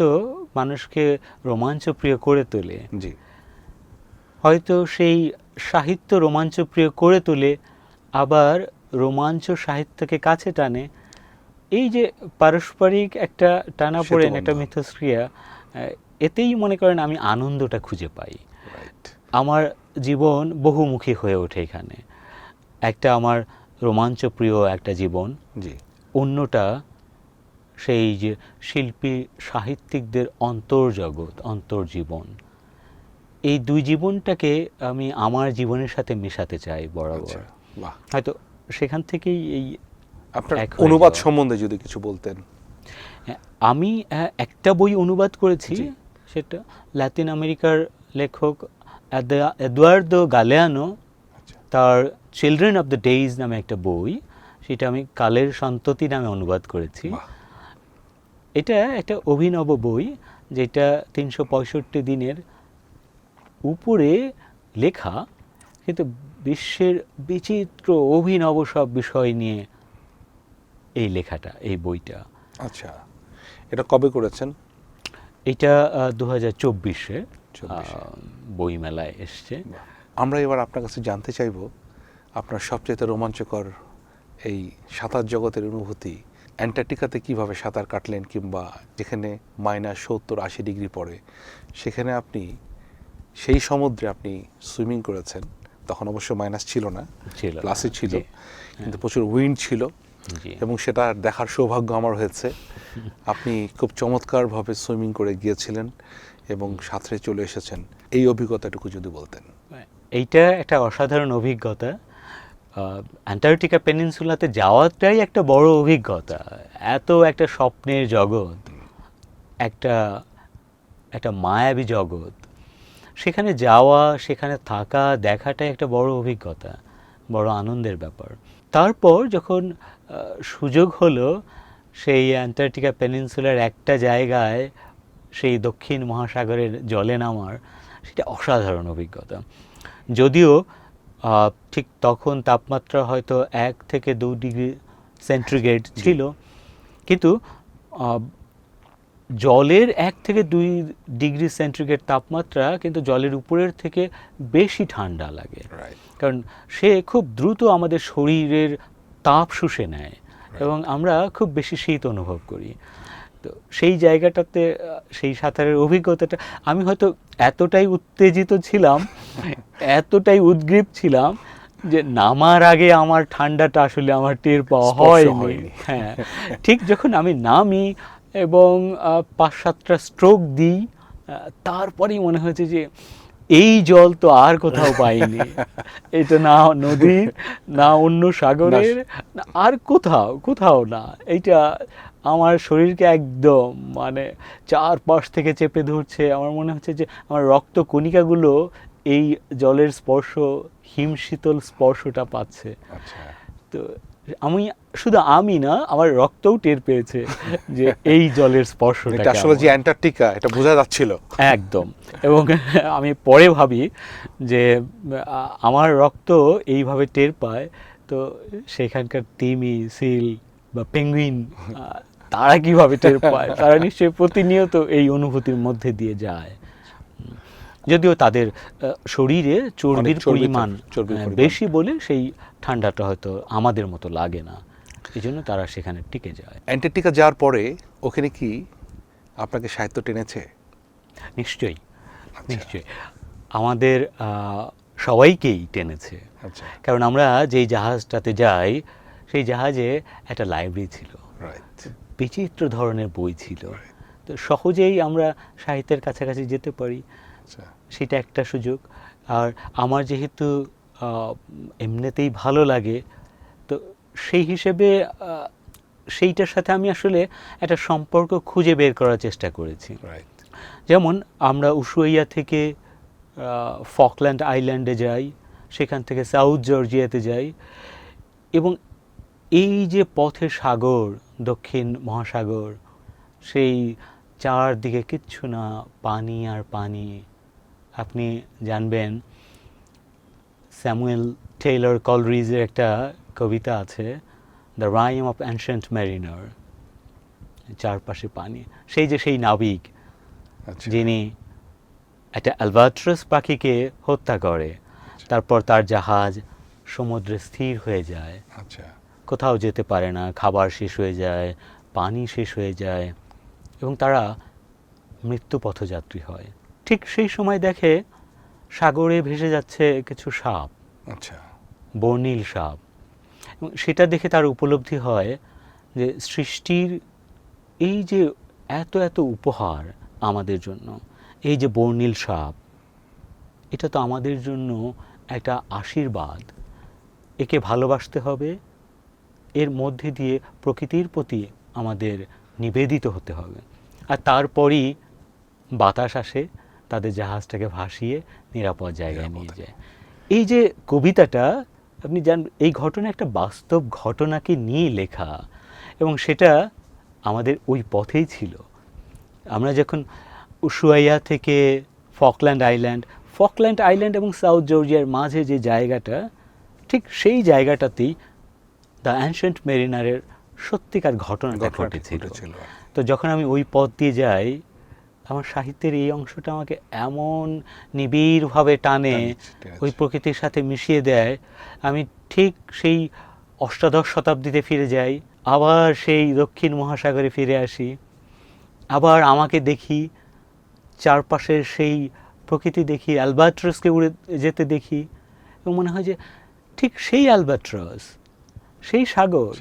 মানুষকে রোমাঞ্চপ্রিয় করে তোলে। জি, হয়তো সেই সাহিত্য রোমাঞ্চপ্রিয় করে তোলে, আবার রোমাঞ্চ সাহিত্যকে কাছে টানে। এই যে পারস্পরিক একটা টানাপোড়েন, একটা মিথস্ক্রিয়া, এতেই মনে করেন আমি আনন্দটা খুঁজে পাই। রাইট। আমার জীবন বহুমুখী হয়ে ওঠে এখানে। একটা আমার রোমাঞ্চপ্রিয় একটা জীবন, জি, অন্যটা সেই যে শিল্পী সাহিত্যিকদের অন্তর্জগৎ, অন্তর্জীবন। এই দুই জীবনটাকে আমি আমার জীবনের সাথে মেশাতে চাই বরাবর। আচ্ছা, বাহ। হয়তো সেখান থেকেই এই আপনার এক হয়ে অনুবাদ যাওয়া। সম্বন্ধে যদি কিছু বলতেন। আমি একটা বই অনুবাদ করেছি, জি। সেটা লাতিন আমেরিকার লেখক এদুয়ার্দো গালেয়ানো, আচ্ছা, তার চিলড্রেন অফ দ্য ডেইজ নামে একটা বই, সেটা আমি কালের সন্ততি নামে অনুবাদ করেছি। বাহ। এটা একটা অভিনব বই, যেটা ৩৬৫ দিনের উপরে লেখা, কিন্তু বিশ্বের বিচিত্র অভিনব সব বিষয় নিয়ে এই লেখাটা, এই বইটা। আচ্ছা, এটা কবে করেছেন? এটা ২০২৪-এ 24-এ। বইমেলায় এসছে। বাহ। আমরা এবার আপনার কাছে জানতে চাইব আপনার সবচেয়ে রোমাঞ্চকর এই সাঁতার জগতের অনুভূতি। অ্যান্টার্কটিকাতে কিভাবে সাঁতার কাটলেন, কিংবা যেখানে -৭০-৮০ ডিগ্রি পড়ে সেখানে আপনি সেই সমুদ্রে আপনি সুইমিং করেছেন। তখন অবশ্য মাইনাস ছিল না, ছিল না, প্লাসই ছিল, জি। কিন্তু প্রচুর উইন্ড ছিল, জি। এবং সেটা দেখার সৌভাগ্য আমার হয়েছে। আপনি খুব চমৎকারভাবে সুইমিং করে গিয়েছিলেন এবং সাঁতরে চলে এসেছেন। এই অভিজ্ঞতাটুকু যদি বলতেন। এইটা একটা অসাধারণ অভিজ্ঞতা। অ্যান্টার্কটিকা পেনিনসুলাতে যাওয়াটাই একটা বড় অভিজ্ঞতা। এত একটা স্বপ্নের জগৎ, একটা একটা মায়াবী জগৎ, সেখানে যাওয়া, সেখানে থাকা, দেখাটাই একটা বড় অভিজ্ঞতা, বড় আনন্দের ব্যাপার। তারপর যখন সুযোগ হলো সেই অ্যান্টার্কটিকা পেনিনসুলার একটা জায়গায় সেই দক্ষিণ মহাসাগরের জলে নামার, সেটা অসাধারণ অভিজ্ঞতা। যদিও ঠিক তখন তাপমাত্রা হয়তো 1 থেকে 2 ডিগ্রি সেন্টিগ্রেড ছিল, কিন্তু জলের 1 থেকে 2 ডিগ্রি সেন্টিগ্রেড তাপমাত্রা কিন্তু জলের উপরের থেকে বেশি ঠান্ডা লাগে, কারণ সে খুব দ্রুত আমাদের শরীরের তাপ শুষে নেয় এবং আমরা খুব বেশি শীত অনুভব করি। তো সেই জায়গাটাতে সেই সাঁতারের অভিজ্ঞতাটা, আমি হয়তো এতটাই উত্তেজিত ছিলাম, এতটাই উদ্গ্রীব ছিলাম যে নামার আগে আমার ঠান্ডাটা আসলে আমার টের পাওয়া হয়নি। হ্যাঁ, ঠিক যখন আমি নামি এবং 5-7টা স্ট্রোক দিই, তারপরেই মনে হয়েছে যে এই জল তো আর কোথাও পাইনি। এটা না নদীর, না অন্য সাগরের, না আর কোথাও না। এইটা আমার শরীরকে একদম মানে চারপাশ থেকে চেপে ধরছে। আমার মনে হচ্ছে যে আমার রক্ত কণিকাগুলো এই জলের স্পর্শ, হিমশীতল স্পর্শটা পাচ্ছে। তো আমি না, আমার রক্তও টের পেয়েছে যে এই জলের স্পর্শটা এটা আসলে যে অ্যান্টার্কটিকা, এটা বোঝা যাচ্ছিল একদম। এবং আমি পরে ভাবি যে আমার রক্ত এইভাবে টের পায়, তো সেখানকার তিমি, সিল বা পেঙ্গুইন তারা কিভাবে টের পায়? তারা নিশ্চয়ই প্রতিনিয়ত এই অনুভূতির মধ্যে দিয়ে যায়। যদিও তাদের শরীরে চর্বির পরিমাণ বেশি বলে সেই ঠান্ডাটা হয়তো আমাদের মতো লাগে না, এই জন্য তারা সেখানে টিকে যায়। অ্যান্টার্কটিকা যাওয়ার পরে ওখানে কি আপনাকে সাহিত্য টেনেছে? নিশ্চয়ই, নিশ্চয়ই আমাদের সবাইকেই টেনেছে। কারণ আমরা যেই জাহাজটাতে যাই, সেই জাহাজে একটা লাইব্রেরি ছিল, বিচিত্র ধরনের বই ছিল, তো সহজেই আমরা সাহিত্যের কাছাকাছি যেতে পারি, সেটা একটা সুযোগ। আর আমার যেহেতু এমনিতেই ভালো লাগে, তো সেই হিসেবে সেইটার সাথে আমি আসলে একটা সম্পর্ক খুঁজে বের করার চেষ্টা করেছি। যেমন আমরা উশুয়াইয়া থেকে ফকল্যান্ড আইল্যান্ডে যাই, সেখান থেকে সাউথ জর্জিয়াতে যাই, এবং এই যে পথের সাগর, দক্ষিণ মহাসাগর, সেই চারদিকে কিচ্ছু না, পানি আর পানি। আপনি জানবেন স্যামুয়েল টেইলর কলরিজের একটা কবিতা আছে, the rhyme of ancient mariner, চারপাশে পানি। সেই নাবিক যিনি একটা অ্যালবাট্রাস পাখিকে হত্যা করে, তারপর তার জাহাজ সমুদ্রে স্থির হয়ে যায়, কোথাও যেতে পারে না, খাবার শেষ হয়ে যায়, পানি শেষ হয়ে যায়, এবং তারা মৃত্যু পথযাত্রী হয়। ঠিক সেই সময় দেখে সাগরে ভেসে যাচ্ছে কিছু সাপ, বর্ণিল সাপ, এবং সেটা দেখে তার উপলব্ধি হয় যে সৃষ্টির এই যে এত এত উপহার আমাদের জন্য, এই যে বর্ণিল সাপ, এটা তো আমাদের জন্য একটা আশীর্বাদ। একে ভালোবাসতে হবে, এর মধ্যে দিয়ে প্রকৃতির প্রতি আমাদের নিবেদিত হতে হবে। আর তারপরই বাতাস আসে, তাদের জাহাজটাকে ভাসিয়ে নিরাপদ জায়গায় নিয়ে যায়। এই যে কবিতাটা, আপনি জান এই ঘটনা একটা বাস্তব ঘটনাকে নিয়ে লেখা, এবং সেটা আমাদের ওই পথেই ছিল। আমরা যখন উশুয়াইয়া থেকে ফকল্যান্ড আইল্যান্ড এবং সাউথ জর্জিয়ার মাঝে যে জায়গাটা, ঠিক সেই জায়গাটাতেই দ্য অ্যানশিয়েন্ট মেরিনারের সত্যিকার ঘটনাটা ঘটেছিল। তো যখন আমি ওই পথ দিয়ে যাই, আমার সাহিত্যের এই অংশটা আমাকে এমন নিবিড়ভাবে টানে, ওই প্রকৃতির সাথে মিশিয়ে দেয়, আমি ঠিক সেই অষ্টাদশ শতাব্দীতে ফিরে যাই, আবার সেই দক্ষিণ মহাসাগরে ফিরে আসি, আবার আমাকে দেখি, চারপাশের সেই প্রকৃতি দেখি, অ্যালবাট্রসকে উড়ে যেতে দেখি, এবং মনে হয় যে ঠিক সেই অ্যালবাট্রস, সেই সাগর,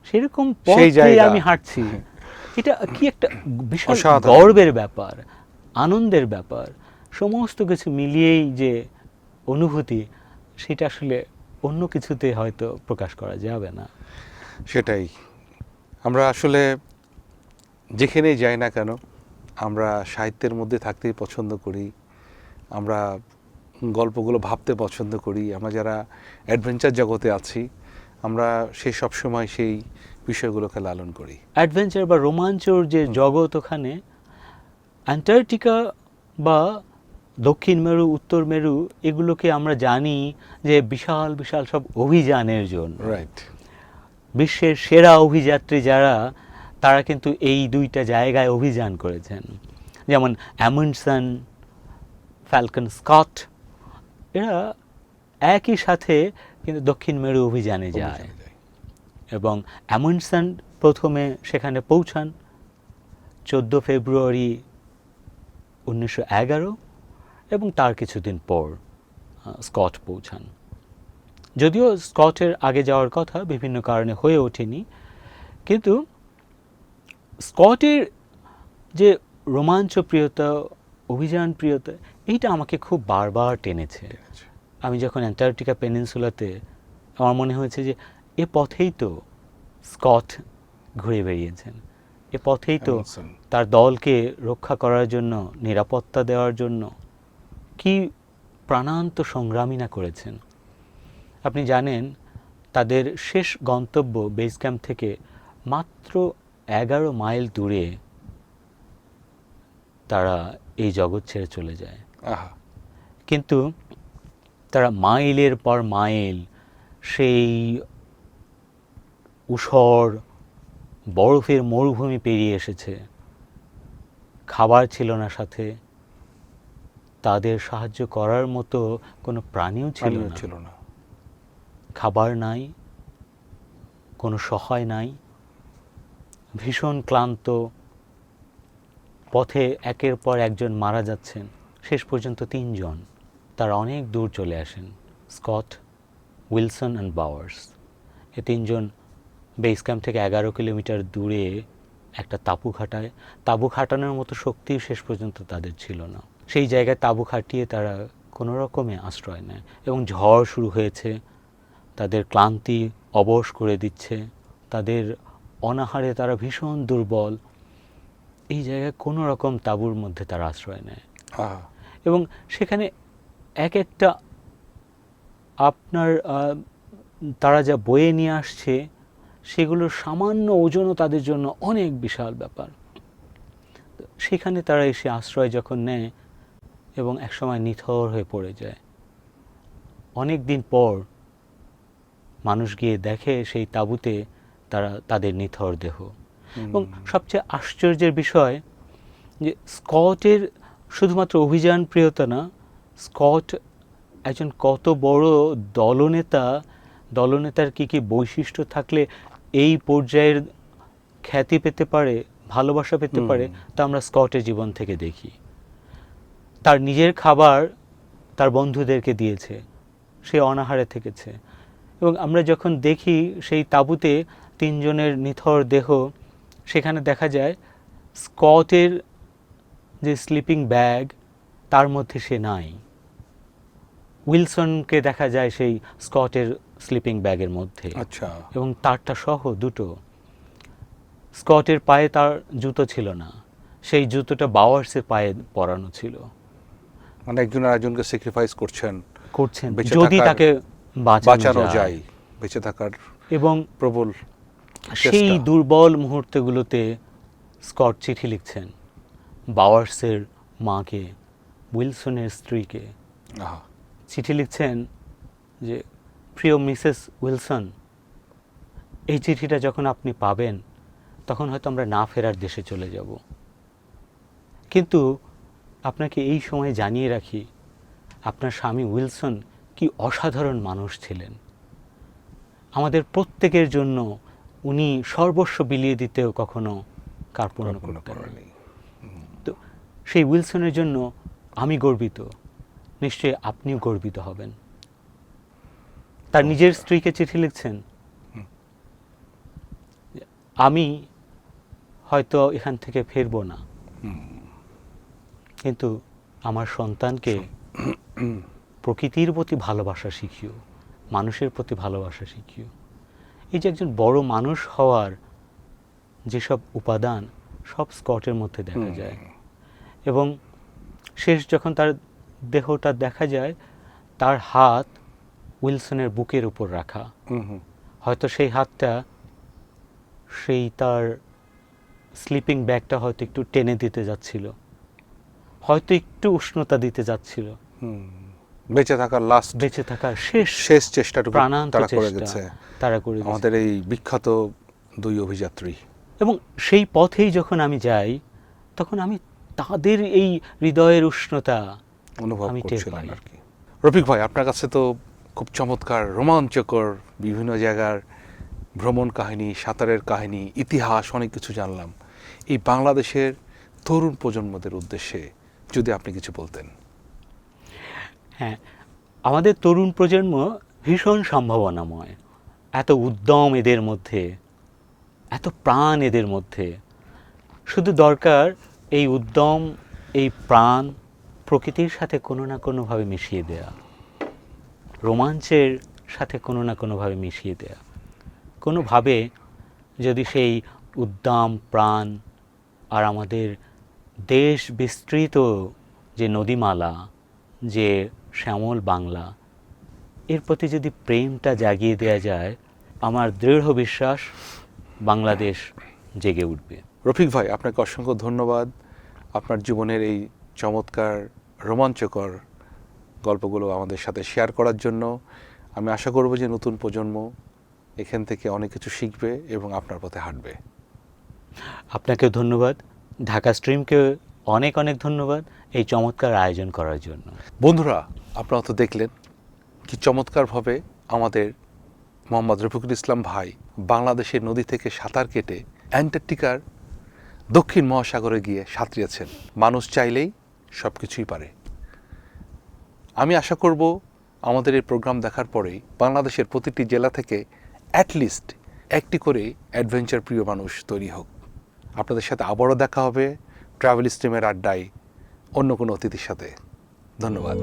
সেরকম পথে আমি হাঁটছি। এটা কি একটা বিশাল গর্বের ব্যাপার, আনন্দের ব্যাপার। সমস্ত কিছু মিলিয়েই যে অনুভূতি, সেটা আসলে অন্য কিছুতে হয়তো প্রকাশ করা যাবে না। সেটাই, আমরা আসলে যেখানেই যাই না কেন, আমরা সাহিত্যের মধ্যে থাকতেই পছন্দ করি, আমরা গল্পগুলো ভাবতে পছন্দ করি। আমরা যারা অ্যাডভেঞ্চার জগতে আছি, আমরা সেই সবসময় সেই বিষয়গুলোকে লালন করি। অ্যাডভেঞ্চার বা রোমাঞ্চর যে জগৎ, ওখানে অ্যান্টার্কটিকা বা দক্ষিণ মেরু, উত্তর মেরু, এগুলোকে আমরা জানি যে বিশাল বিশাল সব অভিযানের জন্য। রাইট। বিশ্বের সেরা অভিযাত্রী যারা, তারা কিন্তু এই দুইটা জায়গায় অভিযান করেছেন। যেমন অ্যামুন্ডসেন, ফ্যালকন স্কট, এরা একই সাথে কিন্তু দক্ষিণ মেরু অভিযানে যায়। এবং অ্যামুন্ডসেন প্রথমে সেখানে পৌঁছান 14 ফেব্রুয়ারি 1911, এবং তার কিছুদিন পর স্কট পৌঁছান। যদিও স্কটের আগে যাওয়ার কথা, বিভিন্ন কারণে হয়ে ওঠেনি, কিন্তু স্কটের যে রোমাঞ্চপ্রিয়তা, অভিযান প্রিয়তা, এইটা আমাকে খুব বারবার টেনেছে। আমি যখন অ্যান্টার্কটিকা পেনিনসুলাতে, আমার মনে হয়েছে যে এ পথেই তো স্কট ঘুরে বেরিয়েছেন, এ পথেই তো তার দলকে রক্ষা করার জন্য, নিরাপত্তা দেওয়ার জন্য কি প্রাণান্ত সংগ্রামী না করেছেন। আপনি জানেন, তাদের শেষ গন্তব্য বেস ক্যাম্প থেকে মাত্র 11 মাইল দূরে তারা এই জগৎ ছেড়ে চলে যায়। কিন্তু তারা মাইলের পর মাইল সেই ঊষর বরফের মরুভূমি পেরিয়ে এসেছে। খাবার ছিল না সাথে, তাদের সাহায্য করার মতো কোনো প্রাণীও ছিল না। খাবার নাই, কোনো সহায় নাই, ভীষণ ক্লান্ত, পথে একের পর একজন মারা যাচ্ছেন। শেষ পর্যন্ত 3 জন, তারা অনেক দূর চলে আসেন। স্কট, উইলসন অ্যান্ড বাওয়ার্স, এ 3 জন বেস ক্যাম্প থেকে 11 কিলোমিটার দূরে একটা তাঁবু খাটায়। তাঁবু খাটানোর মতো শক্তি শেষ পর্যন্ত তাদের ছিল না। সেই জায়গায় তাঁবু খাটিয়ে তারা কোনো রকমে আশ্রয় নেয়, এবং ঝড় শুরু হয়েছে, তাদের ক্লান্তি অবশ করে দিচ্ছে, তাদের অনাহারে তারা ভীষণ দুর্বল। এই জায়গায় কোনো রকম তাঁবুর মধ্যে তারা আশ্রয় নেয়, এবং সেখানে এক একটা আপনার তারা যা বয়ে নিয়ে আসছে, সেগুলোর সামান্য ওজনও তাদের জন্য অনেক বিশাল ব্যাপার। সেখানে তারা এসে আশ্রয় যখন নেয়, এবং একসময় নিথর হয়ে পড়ে যায়। অনেক দিন পর মানুষ গিয়ে দেখে সেই তাঁবুতে তারা তাদের নিথর দেহ। এবং সবচেয়ে আশ্চর্যের বিষয় যে স্কটের শুধুমাত্র অভিযান প্রিয়তা না, স্কট একজন কত বড় দলনেতার কি কি বৈশিষ্ট্য থাকলে এই পর্যায়ের খ্যাতি পেতে পারে, ভালোবাসা পেতে পারে, তা আমরা স্কটের জীবন থেকে দেখি। তার নিজের খাবার তার বন্ধুদেরকে দিয়েছে, সে অনাহারে থেকেছে। এবং আমরা যখন দেখি সেই তাঁবুতে 3 জনের নিথর দেহ, সেখানে দেখা যায় স্কটের যে স্লিপিং ব্যাগ তার মধ্যে সে নাই। উইলসনকে দেখা যায় সেই স্কটের স্লিপিং ব্যাগের মধ্যে, আচ্ছা, এবং তারটা সহ দুটো। স্কটের পায়ে তার জুতো ছিল না, সেই জুতোটা বাওয়ার্সের পায়ে পরানো ছিল। মানে একজন আরেকজনকে স্যাক্রিফাইস করছেন বেঁচে যদি থাকার, তাকে বাঁচানো যায়, বেঁচে থাকার এবং প্রবল সেই চেষ্টা। দুর্বল মুহূর্তগুলোতে স্কট চিঠি লিখছেন বাওয়ার্সের মাকে, উইলসনের স্ত্রীকে। আহা, চিঠি লিখছেন যে, প্রিয় মিসেস উইলসন, এই চিঠিটা যখন আপনি পাবেন তখন হয়তো আমরা না ফেরার দেশে চলে যাব, কিন্তু আপনাকে এই সময় জানিয়ে রাখি আপনার স্বামী উইলসন কি অসাধারণ মানুষ ছিলেন। আমাদের প্রত্যেকের জন্য উনি সর্বস্ব বিলিয়ে দিতেও কখনো কার্পণ্য কল্পনা করতেন না। করেনি। তো সেই উইলসনের জন্য আমি গর্বিত, নিশ্চয়ই আপনিও গর্বিত হবেন। তার নিজের স্ত্রীকে চিঠি লিখছেন, আমি হয়তো এখান থেকে ফিরবো না, কিন্তু আমার সন্তানকে প্রকৃতির প্রতি ভালোবাসা শিখিও, মানুষের প্রতি ভালোবাসা শিখিও। এই যে একজন বড় মানুষ হওয়ার যেসব উপাদান, সব স্কটের মধ্যে দেখা যায়। এবং শেষ যখন তার দেহটা দেখা যায়, তার হাত উইলসনের বুকের উপর রাখা। হয়তো সেই হাতটা সেই তার স্লিপিং ব্যাগটা হয়তো একটু টেনে দিতে যাচ্ছিল, হয়তো একটু উষ্ণতা দিতে যাচ্ছিল। বেঁচে থাকার লাস্ট, বেঁচে থাকার শেষ চেষ্টাটুকু প্রাণান্ত তারা করে চেষ্টা গেছে, তারা করে গেছে। আমাদের এই বিখ্যাত 2 অভিযাত্রী। এবং সেই পথেই যখন আমি যাই, তখন আমি তাদের এই হৃদয়ের উষ্ণতা অনুভব আমি টের করছিলেন পাই। আর কি। রফিক ভাই, আপনার কাছে তো খুব চমৎকার, রোমাঞ্চকর বিভিন্ন জায়গার ভ্রমণ কাহিনী, সাঁতারের কাহিনী, ইতিহাস, অনেক কিছু জানলাম। এই বাংলাদেশের তরুণ প্রজন্মদের উদ্দেশ্যে যদি আপনি কিছু বলতেন। হ্যাঁ, আমাদের তরুণ প্রজন্ম ভীষণ সম্ভাবনাময়, এত উদ্যম এদের মধ্যে, এত প্রাণ এদের মধ্যে। শুধু দরকার এই উদ্যম, এই প্রাণ প্রকৃতির সাথে কোনো না কোনোভাবে মিশিয়ে দেয়া, রোমাঞ্চের সাথে কোনো না কোনোভাবে মিশিয়ে দেয়া। কোনোভাবে যদি সেই উদ্যম প্রাণ আর আমাদের দেশ বিস্তৃত যে নদীমালা, যে শ্যামল বাংলা, এর প্রতি যদি প্রেমটা জাগিয়ে দেয়া যায়, আমার দৃঢ় বিশ্বাস বাংলাদেশ জেগে উঠবে। রফিক ভাই, আপনাকে অসংখ্য ধন্যবাদ আপনার জীবনের এই চমৎকার রোমাঞ্চকর গল্পগুলো আমাদের সাথে শেয়ার করার জন্য। আমি আশা করব যে নতুন প্রজন্ম এখান থেকে অনেক কিছু শিখবে এবং আপনার পথে হাঁটবে। আপনাকেও ধন্যবাদ, ঢাকা স্ট্রিমকে অনেক অনেক ধন্যবাদ এই চমৎকার আয়োজন করার জন্য। বন্ধুরা, আপনারা তো দেখলেন কি চমৎকারভাবে আমাদের মোহাম্মদ রফিকুল ইসলাম ভাই বাংলাদেশের নদী থেকে সাঁতার কেটে অ্যান্টার্কটিকার দক্ষিণ মহাসাগরে গিয়ে সাঁতরিয়েছেন। মানুষ চাইলেই সব কিছুই পারে। আমি আশা করব আমাদের এই প্রোগ্রাম দেখার পরেই বাংলাদেশের প্রতিটি জেলা থেকে অ্যাটলিস্ট একটি করে অ্যাডভেঞ্চার প্রিয় মানুষ তৈরি হোক। আপনাদের সাথে আবারও দেখা হবে ট্রাভেল স্ট্রিমের আড্ডায় অন্য কোনো অতিথির সাথে। ধন্যবাদ।